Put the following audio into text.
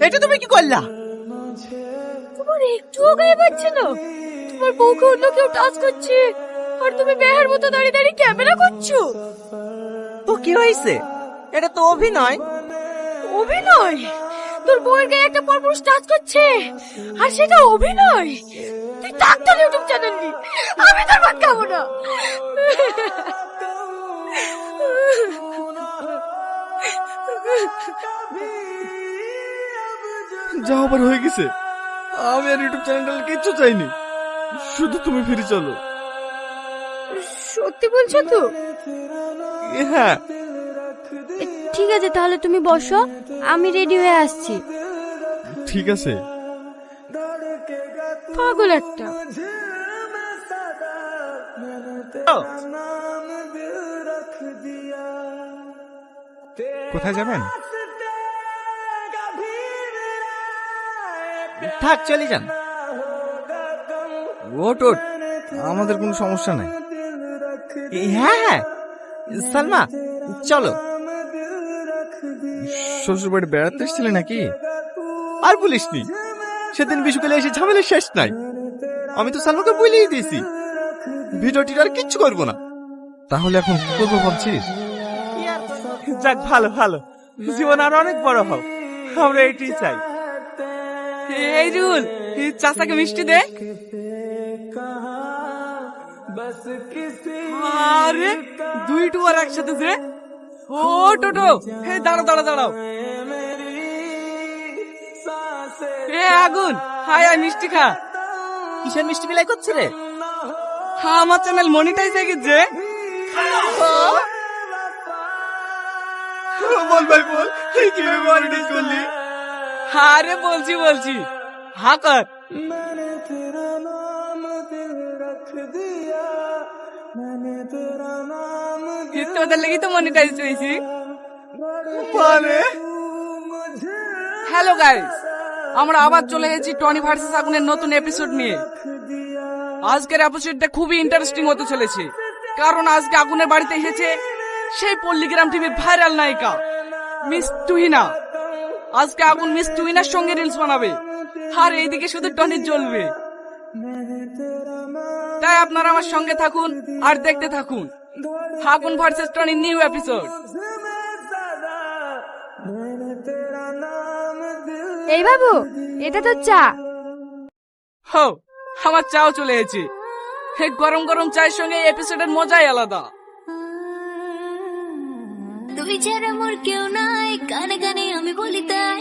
এটা তুমি কি করলা? তোমার একটুও গায়ে পাচ্ছে না? তোমার বউকে অন্য কেউ টাচ করছে আর তুমি বেহার মতো দাঁড়িয়ে দাঁড়িয়ে ক্যামেরা করছো। তো কি হয়েছে? এটা তো অভিনয়। অভিনয়? তোর বউয়ের গায়ে একটা পরপুরুষ টাচ করছে আর সেটা অভিনয়? তুই ডাক্তার ইউটিউব চ্যানেল নি, আমি তোর ভাত খাবো না। যা আবার হয়ে গেছে। আমি আর ইউটিউব চ্যানেল কিচ্ছু চাইনি, শুধু তুমি ফিরে চলো। সত্যি বলছো তো? হ্যাঁ। ঠিক আছে, তাহলে তুমি বসো, আমি রেডি হয়ে আসছি। ঠিক আছে। পাগল একটা। কোথায় যাবেন? থাক, চলে যান। ওট ওট, আমাদের কোনো সমস্যা নাই। হ্যাঁ হ্যাঁ, সালমা চলো। শ্বশুর বাড়ি বেড়াতে এসেছিলে নাকি? আর বলিসনি, সেদিন বিশুকালে এসে ঝামেলা শেষ নাই। আমি তো সালমাকে বলেই দিয়েছি ভিডিওটির আর কিচ্ছু করবো না। তাহলে এখন কি করবো ভাবছিস? যাক, ভালো ভালো, জীবন আর অনেক বড় হোক, আমরা এটাই চাই। এই রুল, চাচাকে মিষ্টি দে। আরে দুই টুয়ার একসাথে যে। ও টোটো, হে দাঁড়াও দাঁড়াও দাঁড়াও। এ আগুন, হায় আয় মিষ্টি খা। কিসের মিষ্টি বিলাই করছে রে? হ্যাঁ, আমার চ্যানেল মনিটাইজ হয়ে গেছে। বল ভাই বল, কিভাবে মনিটাইজ করলি? আরে বলছি বলছি, হা কর। তোদের লেগে তো মনিটাইজ হয়েছি। মানে হ্যালো গাইস, আমরা আবার চলে এসেছি টনি ভার্সেস আগুনের নতুন এপিসোড নিয়ে। আজকের এপিসোডটা খুবই ইন্টারেস্টিং হতে চলেছে, কারণ আজকে আগুনের বাড়িতে এসেছে সেই পল্লীগ্রাম টিভির ভাইরাল নায়িকা মিস তুহিনা। আজকে আগুন মিস তুহিনার সঙ্গে রিলস বানাবে, আর এইদিকে শুধু টনি জ্বলবে। তাই আপনারা আমার সঙ্গে থাকুন আর দেখতে থাকুন আগুন ভার্সেস টনি নিউ এপিসোড। এই বাবু, এটা তো চা। হো, আমার চাও চলে এসেছে। গরম গরম চায়ের সঙ্গে এই এপিসোডের মজাই আলাদা। তুই ছাড়া মোর কেউ নাই, কানে কানে আমি বলি তাই।